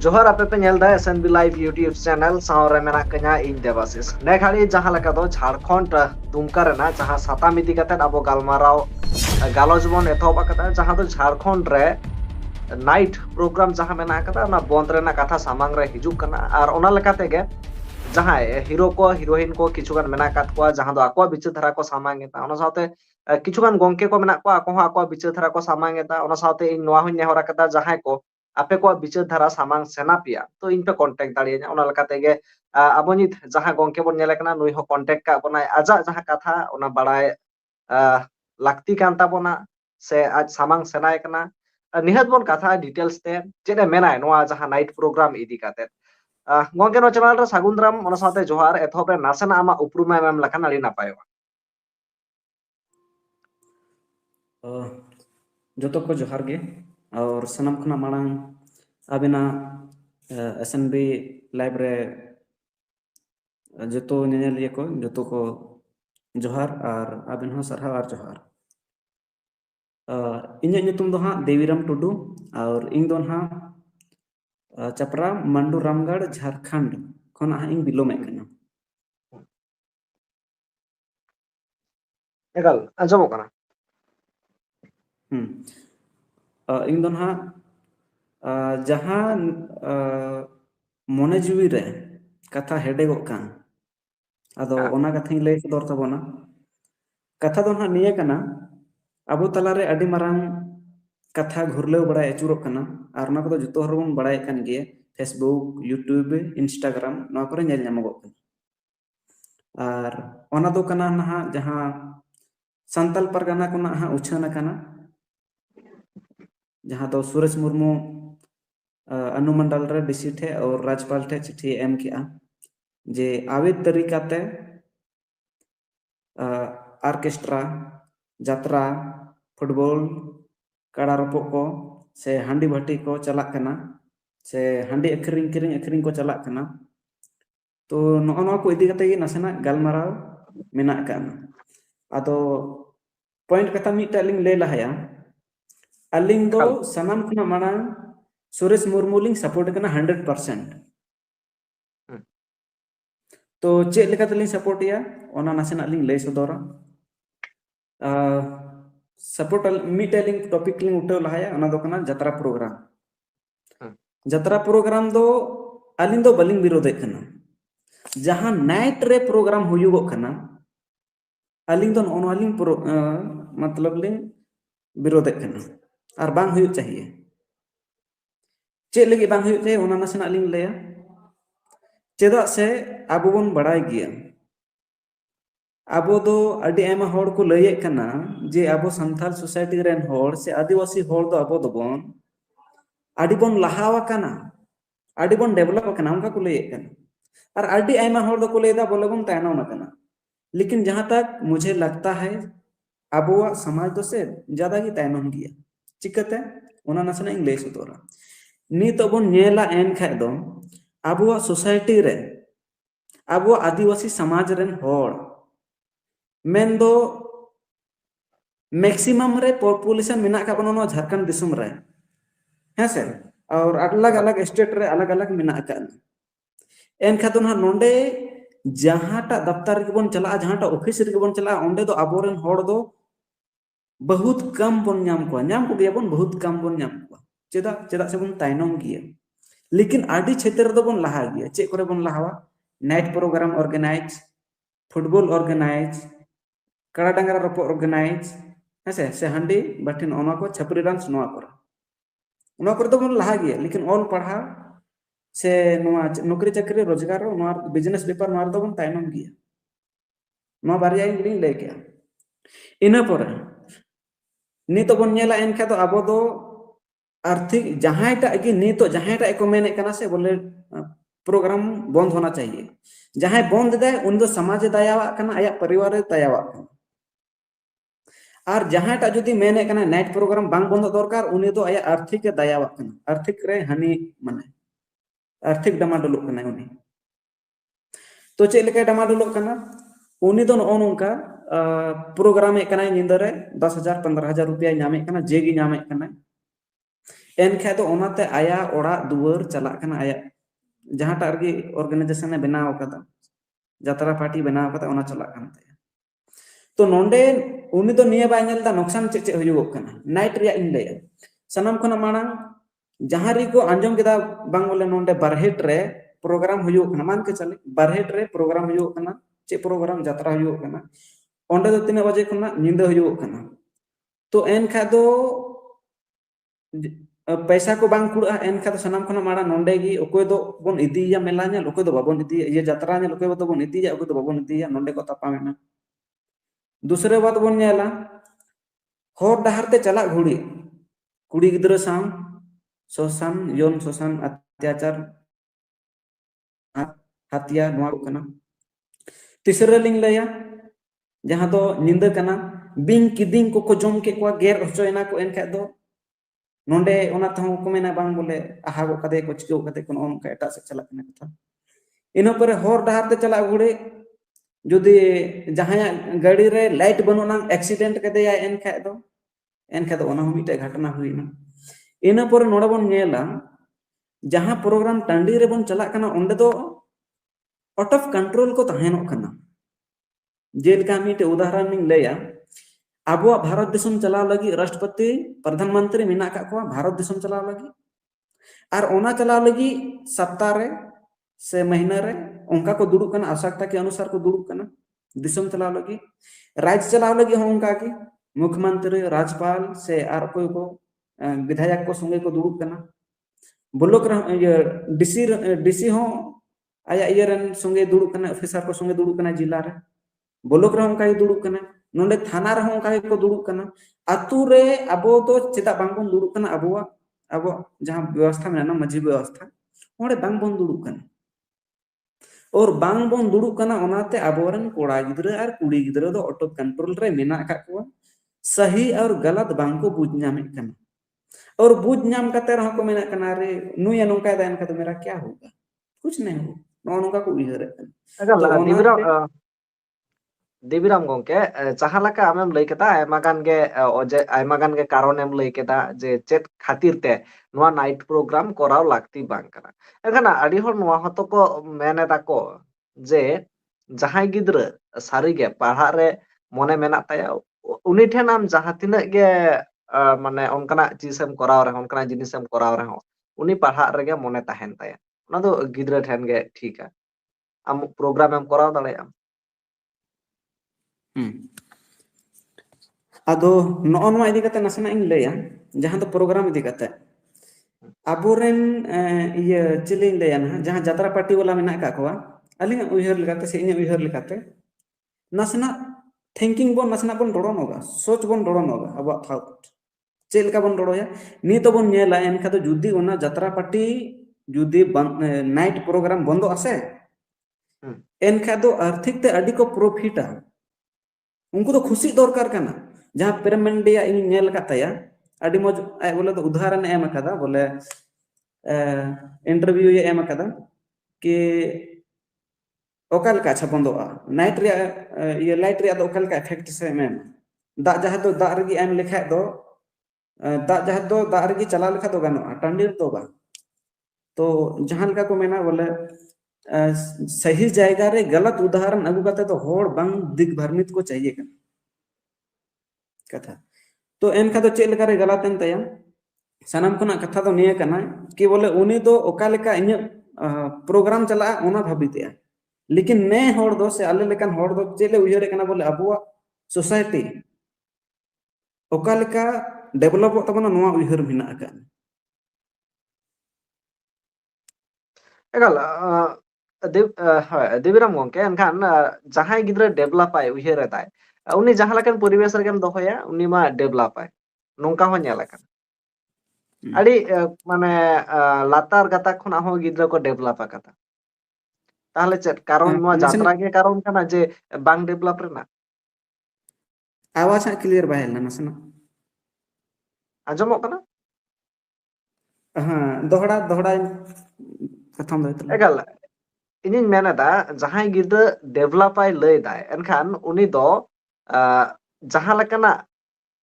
जोहर आपे पे नेल दा एसएनबी लाइव यूट्यूब चैनल सावरे मेना कन्या इन देवासिस ने घाड़ी जहां लका दो झारखंड दुमका रेना जहां साताम इदी कते अबो गालमाराव गालोज बन एथोब कता जहां दो झारखंड रे नाइट प्रोग्राम जहां मेना कता ना बंद रेना कथा सामांग रे हिजुक कना आर ओना लकाते गे जहां हीरो को हीरोइन को किछुगान मेना कात को जहां दो आको बिच धारा को सामांग एता ओना साथे किछुगान गोंके को मेना को आको आको बिच धारा को सामांग एता ओना साथे इन नोआ हुन नेहरा कता जहां को आपे को बिचार धारा सामांग सेना पिया तो इन पे कांटेक्ट दाड़िया ओना लकाते गे आबो नित जहां गोंके बन नेले कना नुई हो कांटेक्ट का बनाय आजा जहां कथा ओना बड़ाय लाक्ति कान ताबोना से आज सामांग सेनाय कना निहत बन कथा डिटेल्स ते जेने मेनाय नोआ जहां नाइट प्रोग्राम इदी काते गोंके नो चैनल रे सागुनद्राम ओना साथे जोहार एथोप रे नासेना आमा उपरुमा एम लखन आली नापाय जो को जोहार गे और सनम खना मांग आबिना एसएनबी लाइव रे जो नेलिए को जो को जोहार और आबिन हो सरहाव और जोहार इन्हें नितुम दो हाँ देवीराम टुडू और इन दो हाँ चपरा मंडू रामगढ़ झारखंड खना हाँ इन बिलोमे कना एगल अंजमो कना इन दो हाँ जहाँ मने जीवी रे कथा हेडेगो कान आदो ओना कथा लay सदर तबोना कथा दो हाँ निये कना अबो तलारे अडी मारांग कथा घुरलेव बड़ा एचुरो कना और ना को जुतो हर बन बड़ाय कान गे फेसबुक यूट्यूब इंस्टाग्राम ना करे नेल नामगो कना और ओना दो कना ना जहाँ संताल परगना को ना उछाना कना जहाँ दो सुरेश मुर्मू अनुमंडल रे डीसी ठे और राज्यपाल ठे चिट्ठी एम किया जे आवेद तरीकाते आर्केस्ट्रा जात्रा फुटबॉल कड़ा रपो को से हांडी भट्टी को चला कना से हांडी अखरिंग को चला कना तो नो को इदी कते नासेना गालमाराव मेना काना आदो पॉइंट कथा मिटा लिंग ले लहाया अलिंग दो सनम खना माना सुरेश मुर्मू लिंग सपोर्ट करना 100%। तो चेक लेका तलिंग सपोर्ट या ओना नासेना लिंग ले सदोरा सपोर्ट मिटेलिंग टॉपिक लिंग उठो लहाया ओना दो कना जतरा प्रोग्राम दो अलिंग दो बलिंग विरोध कना जहां नाइट रे प्रोग्राम हुयुगो कना अलिंग दो ओना लिंग मतलब लिंग विरोध कना और बांग हुयु चाहिए चेक लगी बांग हुयु चाहिए ओना नासेना लिंग लेया चेदा से आबो बन बड़ाय गिया आबो दो अडी एमा होड़ को लये कना जे आबो संथाल सोसाइटी रेन होड़ से आदिवासी होड़ दो आबो दोबन अडी बन लहावा कना अडी बन डेवलप कना उनका को लये कना और अडी एमा होड़ दो को लेदा बोले बन तायना ना कना लेकिन जहां तक मुझे लगता है आबो समाज दो से ज्यादा ही तायनम गिया चिकते ओना नासना इन ले सतोरा नीत बन नेला एन खाय दो आबो सोसाइटी रे आबो आदिवासी समाज रेन होड़ मेन दो मैक्सिमम रे पॉपुलेशन मेना का बनो झारखंड दिसुम रे है से और अलग अलग स्टेट रे अलग अलग मेना का एन खातो ना नोंडे जहांटा दफ्तर के बन चला जहांटा ऑफिस रे बन चला ओंडे दो आबोरेन होड़ दो बहुत कम बन नाम को गया बन बहुत कम बन नाम को चेदा से बन तायनम गिया लेकिन आडी क्षेत्र दो बन लहा गिया चे करे बन लहावा night programme organise football organise कड़ा डांगरा रपो ऑर्गेनाइज है से हांडी बाटिन ओना को छपरी डांस नोआ कर दो बन लहा गया लेकिन ऑल पढ़ा से नोआ नौकरी चाकरी रोजगार नोआ बिजनेस पेपर नोआ दो बन तायनम गिया नोआ बारिया इंग्लिश ले गया इना पर नी तो बन नेला एनखा तो आबो दो आर्थिक जहांटा की नी तो जहांटा को मेने कना से बोले प्रोग्राम बंद होना चाहिए जहां बंद दे उन दो समाज दयावा कना आया परिवार दयावा और जहांटा जुदी मेने कना नाइट प्रोग्राम बांग बंद दरकार उनी दो आया आर्थिक दयावा कना आर्थिक रे हानि माने आर्थिक डमाडोल कना उनी तो चे लेका डमाडोल कना उनी दो नोनका प्रोग्राम कना निंदा रे 10,000 15,000 रुपया नामे कना जेगी नामे कना एनखाय दो ओनाते आया ओड़ा दुआर चलाक कना आया जहांटा रगी ऑर्गेनाइजेशन बनाव कदा जात्रा पार्टी बनाव कदा ओना चलाक कन ताया तो नोंडे उनी तो निया बाय नेलदा नुकसान चे चे हुयुगोग कना नाइट रिया इन लैया सनम खना मांग जहां री को आंजम केदा बांग बोले नोंडे बारहेट रे प्रोग्राम हुयुगोग कना मान के चले बारहेट रे प्रोग्राम हुयुगोग कना चे प्रोग्राम जात्रा हुयुगोग कना ओंडे दो 3 बजे खना निंदा हुयुगोग कना तो एनखाय दो पैसा को बांग कुड़ा एनखा तो सनाम खना माड़ा नोंडे गी ओकोय दो बोन इदिया मेला नेल ओकोय दो बाबोन इदिया ये जात्रा नेल ओकोय दो बोन इदिया ओकोय दो बाबोन इदिया नोंडे को तपामेना दूसरे बात बोन नेला होर डहार ते चला घुड़ी कुड़ी गिद्रा साम शोषण यौन शोषण अत्याचार हत्या नोआ कना तीसरे लिंग लया जहां दो निंदा कना बिंग किदिंग को जम के को गेर होचोयना को एनखा दो नोंडे ओना तहो को मेना बांग बोले आहागो कदे को चिको कदे को ओनका एटा से चला कना कथा इना परे होर डहार ते चला घुड़ी जुदी जहां गाड़ी रे लाइट बनुना एक्सीडेंट कदे या एनखा दो ओना मिटे घटना हुईना इना परे नोडे बोन नेला जहां प्रोग्राम टांडी रे बोन चला कना ओंडे दो आउट ऑफ कंट्रोल को तहेनो कना जेलका मिटे उदाहरण निंग लेया अब भारत देशम चलाव लगी राष्ट्रपति प्रधानमंत्री मेना का को भारत देशम चलाव लगी और ओना चलाव लगी सप्ताह रे से महीना रे उनका को दुड़ू कना आवश्यकता के अनुसार को दुड़ू कना देशम चलाव लगी राज्य चलाव लगी हो उनका की मुख्यमंत्री राज्यपाल से आर कोई को विधायक को संगे को दुड़ू कना ब्लॉक डीसी हो आया इयरन संगे दुड़ू कना ऑफिसर को संगे दुड़ू कना जिला रे ब्लॉक रे उनका दुड़ू कना नोंडे थाना रे उनका को दुड़ू कना अतु रे अबो तो चेदा बांग बोन दुड़ू कना अबो जहां व्यवस्था मेना मजी व्यवस्था ओंडे बांग बोन दुड़ू कना और बांग बोन दुड़ू कना ओनाते अबोरन कोड़ा गिद्रा और कुड़ी गिद्रा दो ऑटो कंट्रोल रे मेना का को सही और गलत बांग को बुझ नामे कना और बुझ नाम कते रह को मेना कना रे नुया नोंका दान का तो मेरा क्या होगा कुछ नहीं हो नोनका को उइहर कना देवीराम गोंके जहां लका आमेम लई केदा आयमागान गे ओजे आयमागान गे कारणेम लई केदा जे चेत खातिर ते नोआ नाइट प्रोग्राम कराव लागती बांग कना एखाना आडी हर नोआ हतो को मेनेदा को जे जहां गिद्रा सारी गे पढ़ा रे मने मेना ताया उनी ठेन आम जहां तिना गे माने ओनकना चीजेम कराव रे ओनकना जिनिसम कराव रे उनी पढ़ा रे गे मने ताहेन ताया ओना दो गिद्रा ठेन गे ठीका आम प्रोग्राम एम कराव दाड़ेया अदो नोआ इदी कते नसना इन लैया जहां तो प्रोग्राम इदी कते अबोरेन ये चिली लैया ना जहां जात्रा पार्टी वाला मेना का कोआ अलिंग उइहर लेकाते से इन उइहर लेकाते नसना थिंकिंग बोन नसना बोन रोड़न होगा सोच बोन रोड़न होगा अब थाउट चेल का बोन रोड़ोया नी तो बोन नेला एनका तो जुदी ओना जात्रा पार्टी जुदी नाइट प्रोग्राम बंदो आसे एनका दो आर्थिक ते अडी को प्रॉफिटा उनको तो खुशी दरकार करना जहां पेमेंट दिया इन नेल काताया अडी मज बोले तो उदाहरण एम कदा बोले इंटरव्यू ये एम कदा कि ओकल का अच्छा बंदोआ नाइट रे ये लाइट रे दो ओकल का इफेक्ट से मेम दा जहां दो दा रगी एम लिखा दो दा जहां दो दा रगी चला लिखा दो गानो टांडी तो बा तो जहां लका को मेना बोले सही जायगा रे गलत उदाहरण अगु कते तो होड़ बांग दिग भरमित को चाहिए कथा तो एनका तो चेल करे गलत एन तया सनम खना कथा तो निया कना कि बोले उनी तो ओका लेका इन प्रोग्राम चला ओना भाबितया लेकिन ने होड़ दो से आले लेकन होड़ दो चेले उयरे कना बोले अबुआ सोसाइटी ओका लेका डेवलप तबना नोआ उयहर बिना का एगल देवीराम गोंके एनखान जहां गिद्रा डेवलप आय उयहर ताय उनी जहां लकन परिवेश रेगेम दोहया उनी मा डेवलप आय नोंका हो नेला कन अड़ी माने लातार गाता खना हो गिद्रा को डेवलप आकाता ताहले चेत कारण नोआ जात्रा के कारण कना जे बांग डेवलप रेना आवाज क्लियर बाहेल ना नसना आजमो कना हां दोहड़ा कथम दे एगल इनिन मेनेदा जहां गिद्रा डेवलप आय लय दाय एनखान उनी दो जहां लकना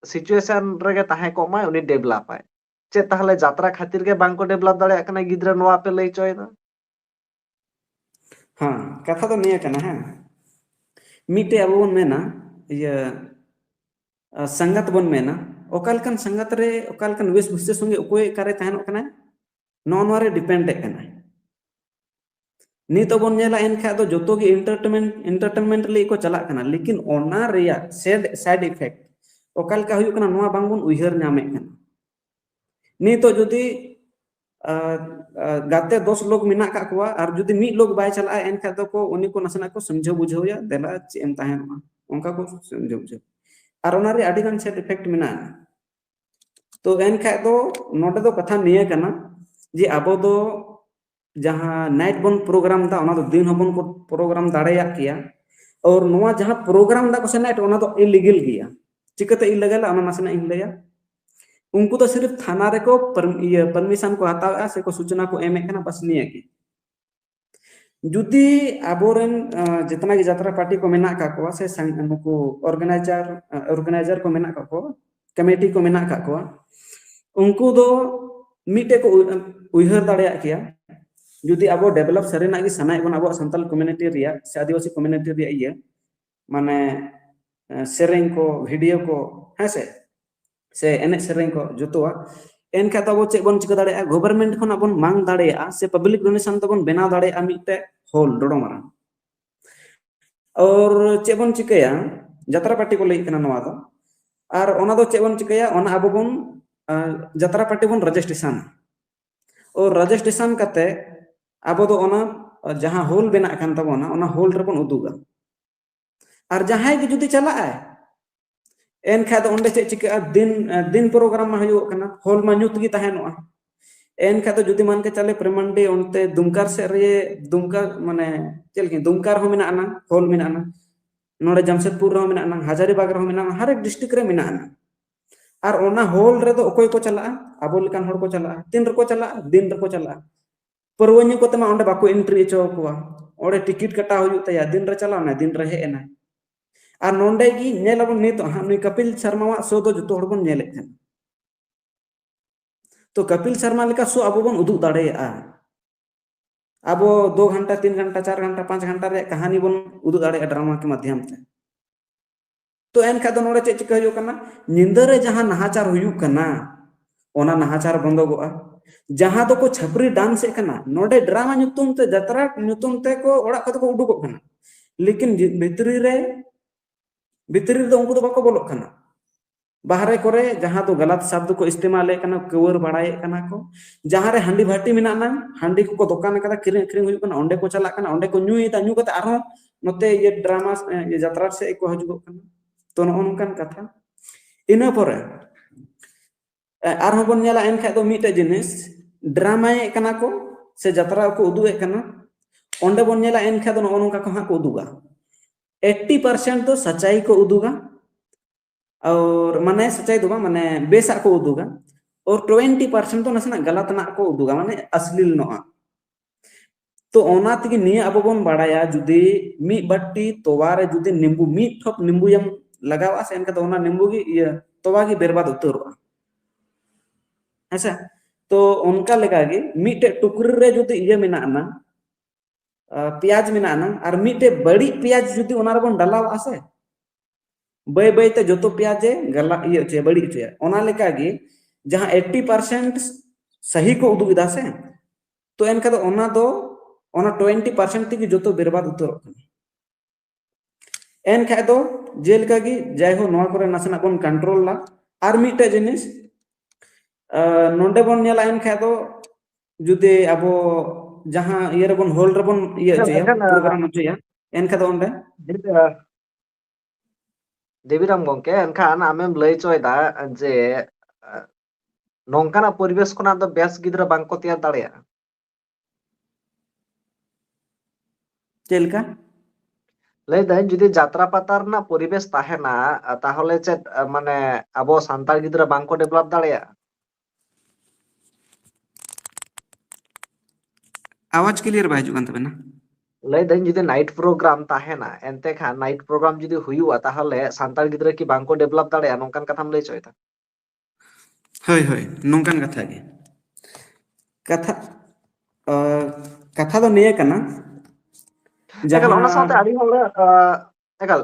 सिचुएशन रेगे ताहे को मा उनी डेवलप आय ᱪᱮᱫ ᱛᱟᱦᱞᱮ ᱡᱟᱛᱨᱟ ᱠᱷᱟᱹᱛᱤᱨ ᱜᱮ ᱵᱟᱝᱠᱚ ᱰᱮᱵᱷᱞᱚᱯ ᱫᱟᱲᱮᱭᱟᱜ ᱠᱟᱱᱟ ᱜᱤᱫᱽᱨᱟᱹ ᱱᱚᱣᱟ ᱯᱮ ᱞᱟᱹᱭ ᱦᱚᱪᱚᱭᱮᱫᱟ? ᱦᱮᱸ ᱠᱟᱛᱷᱟ ᱫᱚ ᱱᱤᱭᱟᱹ ᱠᱟᱱᱟ ᱦᱮᱸ ᱢᱤᱫᱴᱮᱡ ᱟᱵᱚ ᱵᱚᱱ ᱢᱮᱱᱟ ᱤᱭᱟᱹ ᱥᱟᱸᱜᱟᱛ ᱵᱚᱱ ᱢᱮᱱᱟ ᱚᱠᱟ ᱞᱮᱠᱟᱱ ᱥᱟᱸᱜᱟᱛ ᱨᱮ ᱚᱠᱟ ᱞᱮᱠᱟन ᱵᱮᱥ ᱵᱷᱩᱥᱟᱹ ᱥᱚᱸᱜᱮ ᱚᱠᱚᱭ ᱚᱠᱟᱨᱮ ᱛᱟᱦᱮᱱᱚᱜ ᱠᱟᱱᱟ ᱱᱚᱣᱟ ᱱᱚᱣᱟ ᱨᱮ ᱰᱤᱯᱮন্ডᱮᱜ ᱠᱟᱱᱟ ᱱᱤᱛᱚᱜ ᱵᱚᱱ ᱧᱮᱞᱟ ᱮᱱᱠᱷᱟᱡ ᱫᱚ ᱡᱚᱛᱚ ᱜᱮ ᱮন্টারটেনমেন্ট ᱞᱟᱹᱜᱤᱫ ᱠᱚ ᱪᱟᱞᱟᱜ ᱠᱟᱱᱟ ᱞᱮᱠᱤᱱ ᱚᱱᱟ ᱨᱮᱭᱟᱜ साइड इफेक्ट ᱚᱠᱟ ᱞᱮᱠᱟ ᱦᱩᱭᱩᱜ ᱠᱟᱱᱟ ᱱᱚᱣᱟ ᱵᱟᱝᱵᱚᱱ ᱩᱭᱦᱟᱹᱨ ᱧᱟᱢᱮᱫ ᱠᱟᱱᱟ ᱱᱤᱛᱚᱜ ᱡᱩᱫᱤ गाते 10 लोग मेना का कोआ और जुदी मिद लोग बाय चला एनखा दो को उनी को नसना को समझो बुझो या देला चेम ताहेन उनका को समझो बुझो और ओना रे आडी गान सेट इफेक्ट मेना तो एनखा दो नोडे दो कथा निये कना जे अबो दो जहां नाइट बन प्रोग्राम दा ओना दो दिन हबन को प्रोग्राम दाड़ेया किया और नोआ जहां प्रोग्राम दा को से नाइट ओना दो इलीगल गिया चिकते इलीगल ओना नसना इन लया उनको तो सिर्फ थाना रे को परमिशन को हटावा से को सूचना को एमे कना बस निया की जुदी आबोरेन जितना की यात्रा पार्टी को मेना का को से नुको ऑर्गेनाइजर को मेना का को कमेटी को मेना का को उनको दो मीटे को उयहर दाड़ेया किया जुदी आबो डेवलप सरेना की सनाय बन आबो संताल कम्युनिटी रिया से आदिवासी कम्युनिटी रिया ये माने सेरेंग को वीडियो को है से एने सेरेंग को जोतोआ एनखा तो चेक बन चिका दाड़े गवर्नमेंट खन अपन मांग दाड़े से पब्लिक डोनेशन तो बन बेना दाड़े मिटे होल डोडो मारा और चेक बन चिकाया यात्रा पार्टी को लई कना नवा दो और ओना दो चेक बन चिकाया ओना अब बन यात्रा पार्टी बन रजिस्ट्रेशन और रजिस्ट्रेशन करते अब दो ओना जहां होल बेना कान तबोना ओना होल रे बन उदुगा और जहां की जुदी चला है एनखा दो ओंडे चे चिका दिन प्रोग्राम में हुयो कना होल मा न्यूत गी ताहेनोआ एनखा तो जुदी मान के चले प्रेमंडी ओनते दुमकार से रे दुमकार माने चलके दुमकार हो मेना ना होल मेना ना नोडे जमशेदपुर रो मेना ना हजारीबाग रो मेना हर एक डिस्ट्रिक्ट रे मेना ना और ओना होल रे दो ओकोय को चला आबो लेकान हर को चला तीन रे को चला दिन रे को चला परवनी को तमा ओंडे बाको एंट्री चो कोआ ओडे टिकट कटा हुयो तया दिन रे चला ना दिन रे हे एना और नोंडे की नेलबन नित नुई कपिल शर्मा शो दो जो हड़बन नेले तो कपिल शर्मा लेका शो अब बन उदुग दाड़ेया अब 2 घंटा 3 घंटा 4 घंटा 5 घंटा रे कहानी बन उदुग दाड़ेया ड्रामा के माध्यम से तो एनखा दो नोडे चे चिका हुयो कना निंदा रे जहां नहाचार हुयो कना ओना नहाचार बंदोगोआ जहां दो को छपरी डांस कना नोडे ड्रामा नुतुम ते जतरा नुतुम ते को ओड़ा को तो उडुगो कना लेकिन भितरी दो उनको तो बाको बोलो कना बाहरे करे जहां तो गलत शब्द को इस्तेमाल कना कवर बड़ाए कना को जहां रे हंडी भाटी मिना ना हंडी को दुकान कदा किरिंग किरिंग हुई कना ओंडे को चला कना ओंडे को न्यूइता न्यू कते आरो नते ये ड्रामा ये यात्रा से को हजुगो कना तो नोनकान कथा इना परे आरो बन नेला एनखा दो मीटे जिनिस ड्रामा कना को से यात्रा को उदुए कना ओंडे बन नेला एनखा दो नोनका को हा को उदुगा 80% तो सच्चाई को उदुगा और माने सच्चाई दुगा माने बेसा को उदुगा और 20% तो नसना गलत ना को उदुगा माने अश्लील नोआ तो ओना तगी निया अब बन बाड़ाया जुदी मी बट्टी तोवारे जुदी निंबू मी ठोप निंबू यम लगावा से एनका तो ओना निंबू की ये तोवा की बर्बाद उतरवा ऐसा तो उनका लगा कि मीटे टुकरी रे जुदी ये मेना ना प्याज मेना ना और मीटे बड़ी प्याज जुदी ओना रे बन डालाव आसे बय बय ते जोतो प्याजे गला ये चे बड़ी चे ओना लेका गी जहां 80% सही को उदुगिदा से तो एनका दो ओना 20% ती जोतो बर्बाद उतर एनखा दो जेल का गी जाय हो नोआ करे नसना बन कंट्रोल ला और मीटे जिनिस नोंडे बन नेला एनखा दो जुदे अबो जहां ये रे बन होल रे बन ये चे प्रोग्राम चे एनखा दो ओंडे देवीराम गंके एनखान आमेम लई चोयदा जे नोंकाना परिवेश खना दो बेस गिद्रा बांको तैयार दाड़ेया चेलका लई दाइन जुदी यात्रा पातार ना परिवेश ताहेना ताहले चेत माने अबो सांतार गिद्रा बांको डेवलप दाड़ेया आवाज क्लियर बाजू कान तबेना लई दाइन जुदी नाइट प्रोग्राम ताहेना एनते खान नाइट प्रोग्राम जुदी हुयुआ ताहले सांतार गिद्रा की बांको डेवलप दाड़ेया नोंकान कथाम लई चोयदा ᱦᱳᱭ ᱦᱳᱭ ᱱᱚᱝᱠᱟᱱ ᱠᱟᱛᱷᱟ ᱜᱮ ᱠᱟᱛᱷᱟ ᱠᱟᱛᱷᱟ ᱫᱚ ᱱᱤᱭᱟᱹ ᱠᱟᱱᱟ ᱮᱠᱟᱞ ᱚᱱᱟ ᱡᱟᱦᱟᱸ ᱥᱟᱶᱛᱮ ᱟᱹᱰᱤ ᱦᱚᱲ ᱮᱠᱟᱞ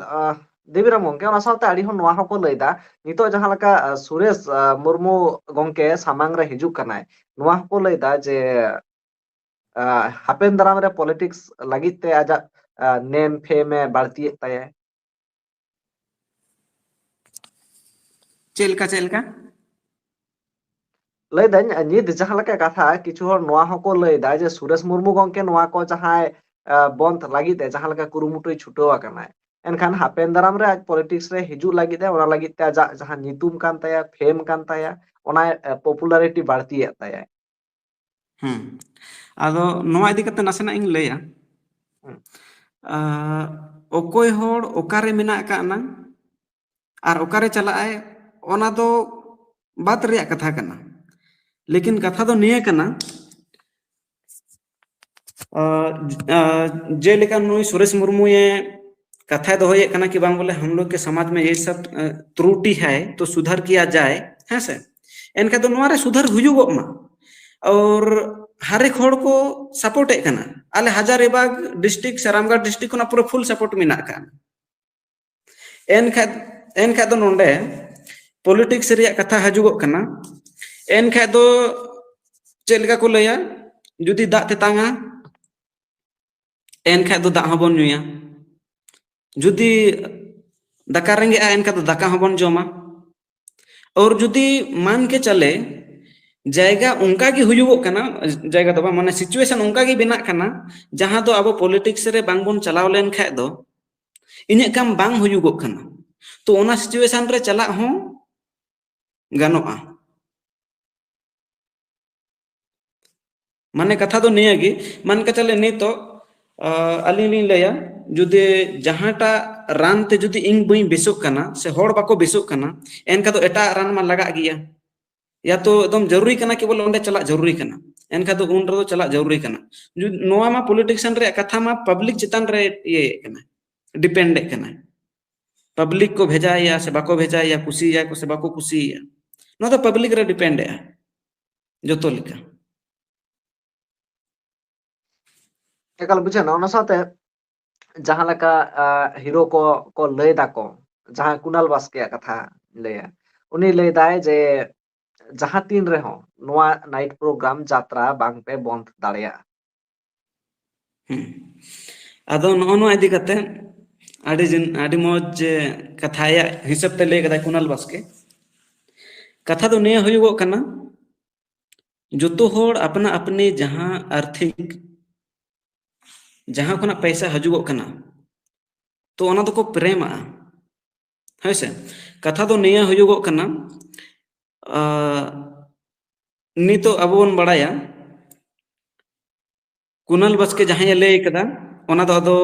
ᱫᱮᱵᱤᱨᱟᱢ ᱜᱚᱝᱠᱮ ᱚᱱᱟ ᱥᱟᱶᱛᱮ ᱟᱹᱰᱤ ᱦᱚᱲ ᱱᱚᱣᱟ ᱦᱚᱸᱠᱚ ᱞᱟᱹᱭᱫᱟ ᱱᱤᱛᱚᱜ ᱡᱟᱦᱟᱸ ᱞᱮᱠᱟ ᱥᱩᱨᱮᱥ ᱢᱩᱨᱢᱩ ᱜᱚᱝᱠᱮ ᱥᱟᱢᱟᱝ ᱨᱮ ᱦᱤᱡᱩᱜ ᱠᱟᱱᱟᱭ ᱱᱚᱣᱟ ᱦᱚᱸᱠᱚ ᱞᱟᱹᱭᱫᱟ ᱡᱮ ᱦᱟᱯᱮᱱ ᱫᱟᱨᱟᱢ ᱨᱮ ᱯᱚᱞᱤᱴᱤᱠᱥ ᱞᱟᱹᱜᱤᱫ ᱛᱮ ᱟᱡᱟᱜ ᱱᱮᱢ ᱯᱷᱮᱢ ᱮ ᱵᱟᱹᱲᱛᱤᱭᱮᱫ ᱛᱟᱭᱟ ᱪᱮᱫ ᱞᱮᱠᱟ ᱞᱟᱹᱭᱫᱟᱹᱧ ᱱᱤᱛ ᱡᱟᱦᱟᱸ ᱞᱮᱠᱟ ᱠᱟᱛᱷᱟ ᱠᱤᱪᱷᱩ ᱦᱚᱲ ᱱᱚᱣᱟ ᱦᱚᱸᱠᱚ ᱞᱟᱹᱭᱫᱟ ᱡᱮ ᱥᱩᱨᱮᱥ ᱢᱩᱨᱢᱩ ᱜᱚᱝᱠᱮ ᱱᱚᱣᱟ ᱠᱚ ᱡᱟᱦᱟᱸᱭ ᱵᱚᱱᱫᱷ ᱞᱟᱹᱜᱤᱫ ᱮ ᱡᱟᱦᱟᱸ ᱞᱮᱠᱟ ᱠᱩᱨᱩᱢᱩᱴᱩᱭ ᱪᱷᱩᱴᱟᱹᱣ ᱟᱠᱟᱱᱟᱭ ᱮᱱᱠᱷᱟᱱ ᱦᱟᱯᱮᱱ ᱫᱟᱨᱟᱢ ᱨᱮ ᱟᱡ ᱯᱚᱞᱤᱴᱤᱠᱥ ᱨᱮ ᱦᱤᱡᱩᱜ ᱞᱟᱹᱜᱤᱫ ᱚᱱᱟ ᱞᱟᱹᱜᱤᱫ ᱛᱮ ᱟᱡᱟᱜ ᱡᱟᱦᱟᱸ ᱧᱩᱛᱩᱢ ᱠᱟᱱ ᱛᱟᱭᱟ ᱯᱷᱮᱢ ᱠᱟᱱ ᱛᱟᱭᱟ ᱚᱱᱟ ᱯᱚᱯᱩᱞᱟᱨᱤᱴᱤ ᱵᱟᱹᱲᱛᱤᱭᱮᱫ ᱛᱟᱭᱟ ᱟᱫᱚ ᱱᱚᱣᱟ ᱤᱫᱤ ᱠᱟᱛᱮ ᱱᱟᱥᱮᱱᱟᱜ ᱤᱧ ᱞᱟᱹᱭᱟ ᱦᱩᱸ ᱚᱠᱚᱭ ᱦᱚᱲ ᱚᱠᱟᱨᱮ ᱢᱮᱱᱟᱜ ᱟᱠᱟᱫ ᱱᱟ ᱟᱨ ᱚᱠᱟᱨᱮ ᱪᱟᱞᱟᱜ ᱟᱭ ᱚᱱᱟ ᱫᱚ ᱵᱟᱫ ᱨᱮᱭᱟᱜ ᱠᱟᱛᱷᱟ ᱠᱟᱱᱟ ᱞᱮᱠᱤᱱ ᱠᱟᱛᱷᱟ ᱫᱚ ᱱᱤᱭᱟᱹ ᱠᱟᱱᱟ ᱡᱮᱞᱮᱠᱟ ᱱᱩᱭ ᱥᱩᱨᱮᱥ ᱢᱩᱨᱢᱩᱭ कथा दोहयेद कना कि बांग बोले हम लोग के समाज में ये सब त्रुटि है तो सुधार किया जाए हैं से एनका तो नोरे सुधार हुजुगोग मा और हर एक हड़ को सपोर्ट कना आले हजारीबाग डिस्ट्रिक्ट से रामगढ़ डिस्ट्रिक्ट को पूरा फुल सपोर्ट मेना का एनखा दो नोंडे पॉलिटिक्स रिया कथा हजुगोग कना एनखा दो चेद लेका को लया जुदी दाग तेतांगा एनखा दो दाग हबन नुया जुदी दाका रेंगे एनका तो दाका हबन जमा और जुदी मान के चले जायगा उनका की हुजुगोग कना जायगा तो माने सिचुएशन उनका की बिना कना जहां दो अब पॉलिटिक्स रे बांग बोन चलाव लेन खाय दो इने काम बांग हुजुगोग कना तो ओना सिचुएशन रे चला हो गानोआ माने कथा तो निया गी मान के चले नितो अली ली लया जुदे जहांटा रान ते जुदी इंग बई बेसुक कना से होड़ बाको बेसुक कना एनका तो एटा रान मा लगा गिया या तो एकदम जरूरी कना कि बोले ओंडे चला जरूरी कना एनका तो उन रो चला जरूरी कना नोआ मा पॉलिटिशियन रे कथा मा पब्लिक चितान रे ये कना डिपेंड कना पब्लिक को भेजाया से बाको भेजाया कुसी या को से बाको कुसी या नो तो पब्लिक रे डिपेंड है जोतो लिका एकाल बुझे ना ओना साथे जहां लका हीरो को लय दाको जहां कुणाल बास्के कथा लया उनी लय दाय जे जहां तीन रहो नोआ नाइट प्रोग्राम यात्रा बांग पे बंद दाड़िया आदो नो इदी कते आदि मौज कथाया हिसाब ते लय कदा कुणाल बास्के कथा तो निया हुयुगो कना जोतो होड़ अपना अपने जहां आर्थिक जहां खना पैसा हजुगो कना तो ओना दो को प्रेमा है से कथा दो निया हुयुगो कना नितो अब बोन बड़ाया कुणाल बास्के जहां लय कदा ओना दो अदो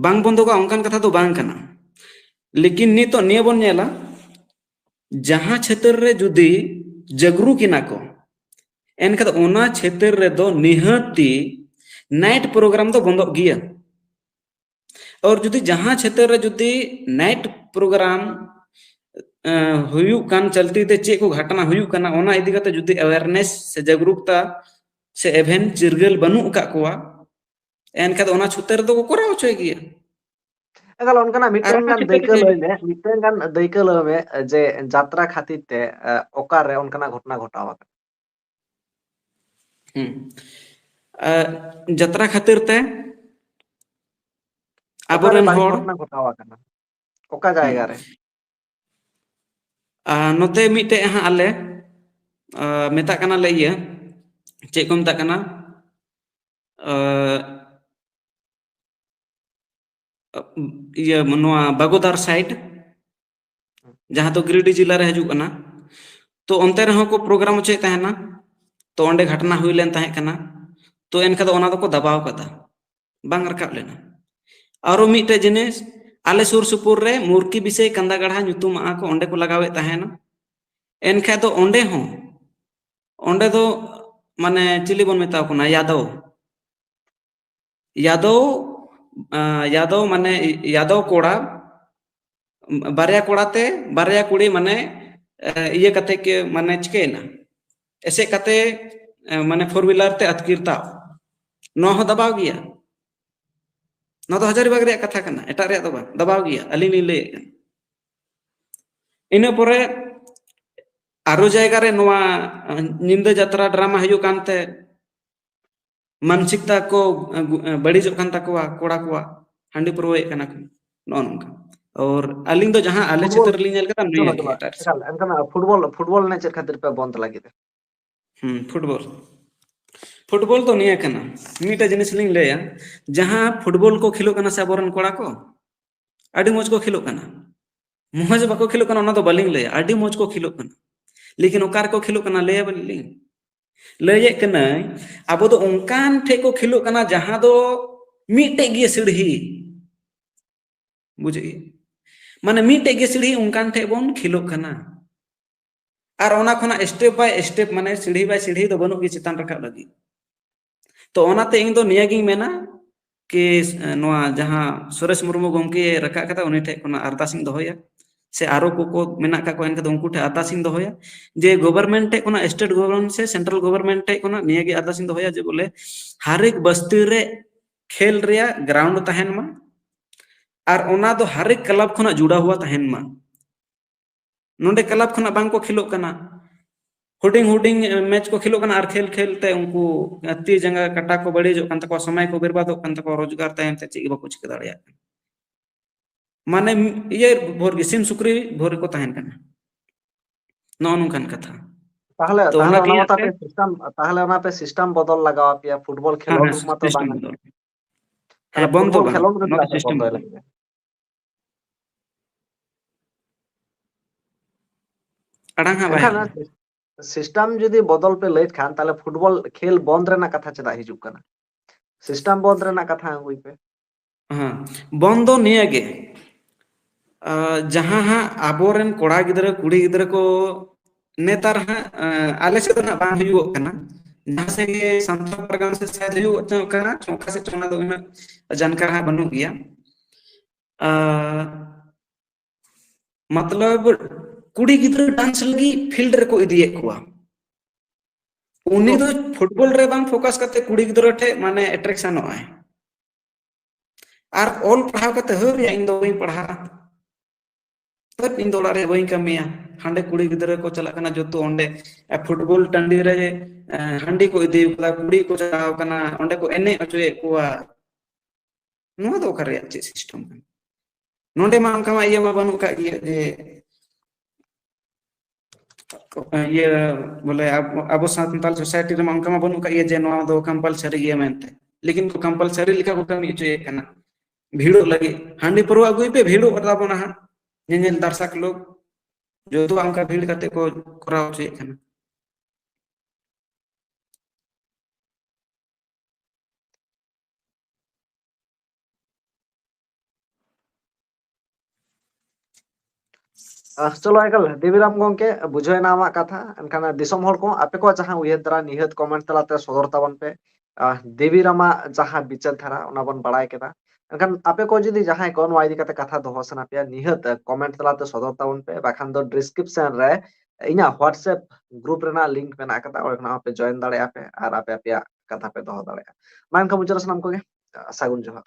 बांग बंदोगा ओंकान कथा तो बांग कना लेकिन नितो निया बोन नेला जहां क्षेत्र रे जुदी जगरू किना को एनका ओना क्षेत्र रे दो निहाती नाइट प्रोग्राम तो बंद गया और जुदी जहां क्षेत्र रे जुदी नाइट प्रोग्राम हुयुग कान चलती ते चे को घटना हुयुग कना ओना इदी कते जुदी अवेयरनेस से जागरूकता से एवेन चिरगल बनु का कोआ एनका ओना छुतर दो कोरा होचय गया एकाल उनका मिटेन गान दैका लय मे मिटेन गान दैका लय मे जे यात्रा खातिर ते ओकार रे उनका घटना घटावा जत्रा खातिर ते ओकारे अबोरेन बाड़ी होड़ घटना घटावा कना ओका जायगा रे नोते मिटे हां आले मेता कना ले इया चे को मेता कना इया मनवा बागोदार साइड जहां तो गिरिडीह जिला रे हजु कना तो ओंते रहो को प्रोग्राम चे तहना तो ओंडे घटना हुई लेन तहे कना तो एनका दो ओना दो को दबाव कदा बांग रकाब लेना आरो मिटे जिनिस आले सुर सुपुर रे मुर्की बिसे कंदा गढ़ा ᱧᱩᱛᱩᱢ आ को ओंडे को लगावे तहेना एनका दो ओंडे दो माने चिली बन मेता कोना यादव यादव यादव माने यादव कोड़ा बारिया कोड़ाते बारिया कुड़ी माने iya kate ke mane chikena ese kate mane 4 wheeler te atkirta no ho dabaw giya no to Hazarimagh reyag katha kana eta reyag do ba dabaw giya alini lay ina pore aro jayga re noa ninda jatra drama hayu kante मानसिकता को बड़ी जो कान तकवा कोड़ा को हंडी पुरवे कना no नोंका और अलिंग दो जहां आले चित्र लिंग नेल कता नहीं है एटार एनकन फुटबॉल ने चेक खातिर पे बंद लागित फुटबॉल तो नहीं कना मीटा जिनिस लिंग लेया जहां फुटबॉल को खिलो कना से बोरन कोड़ा को अडी मोज को खिलो कना मोज बको खिलो कना ना तो बलिंग लेया अडी मोज को खिलो कना लेकिन ओकार को खिलो कना लेया बलिंग लय कना अब दो उनकान ठे को खिलो कना जहां दो मीटे गे सीढ़ी बुझे माने मीटे गे सीढ़ी उनकान ठे बोन खिलो कना और ओना खना स्टेप बाय स्टेप माने सीढ़ी बाय सीढ़ी दो बनु गे चितान रखा लगी तो ओनाते इन दो नियागिंग मेना कि नोआ जहां सुरेश मुर्मू गमके रखा कता उनी ठे कोना अरदासिंग दोहया से आरो को मेना का को एनका दो उनको ठे अरदासिंग दोहया जे गवर्नमेंट ठे कोना स्टेट गवर्नमेंट से सेंट्रल गवर्नमेंट ठे कोना नियागी अरदासिंग दोहया जे बोले हर एक बस्ती रे खेल रिया ग्राउंड तहन मा और ओना दो हर एक क्लब खना जुड़ा हुआ तहन मा नोंडे क्लब खना बांग को खिलो कना हुडिंग मैच को खिलो कना और खेल खेलते उनको ती जंगा कटा को बड़ी जो कान तको समय को बर्बाद कान तको रोजगार तहन ते चिक बको चिक दाड़िया माने ये भोर गे सिम सुक्री भोर को तहन कना नो नोंकान कथा ताहले पे सिस्टम बदल लगावा पिया फुटबॉल खेलोड मा तो बांग है बंद तो खेलोड नो सिस्टम अड़ांग हा बाय सिस्टम जदी बदल पे लेट खान ताले फुटबॉल खेल बंद रेना कथा चदा हिजुक कना सिस्टम बंद रेना कथा हुई पे हां बंद निया गे जहां हा आबोरेन कोड़ा गिदरा कुड़ी गिदरा को नेतार हा आले से ना बांग हुयो कना जहां से ये संतरा परगना से शायद हुयो कना चौका से चोना दो जानकार हा बनु गया मतलब कुड़ी गिदरा डांस लगी फील्ड रे को इदिए कुआ उनी तो फुटबॉल रे बांग फोकस करते कुड़ी गिदरा ठे माने अट्रैक्शन होय और ऑल पढ़ाव करते हो या इन दो ही पढ़ा तब इन दो लारे वही कमिया हांडे कुड़ी गिदरा को चला कना जो तो ओंडे फुटबॉल टंडी रे हांडी को इदी कला कुड़ी को चलाव कना ओंडे को एने अचुए कुआ नो तो करे अच्छे सिस्टम नोंडे मा अंका मा ये मा बनु का ये बोले अब सांताल सोसाइटी रे मा अंका मा बनु का ये जे नो दो कंपलसरी ये मेनते लेकिन तो कंपलसरी लिखा को कमी चुए कना भीड़ो लगे हांडी परवा अगुई पे भीड़ो करता बना हा नेनेल दर्शक लोग जो तो अंका भीड़ करते को कराव चुए कना चलो एकल देवीराम गंके बुझेना आमा कथा एनखान दिसम हर को आपे को जहां उयहर द्वारा निहत कमेंट तलाते सदर ताबन पे देवीरामा जहां विचार धारा ओना बन बड़ाय केदा एनखान आपे को जदी जहां को नवा इदी कते कथा दोहो सना पे निहत कमेंट तलाते सदर ताबन पे बाखान दो डिस्क्रिप्शन रे इना व्हाट्सएप ग्रुप रेना लिंक मेना कता ओना पे जॉइन दाड़े आपे और आपे कथा पे दोहो दाड़े मान को मुजरा सनाम को गे सागुन जोहार।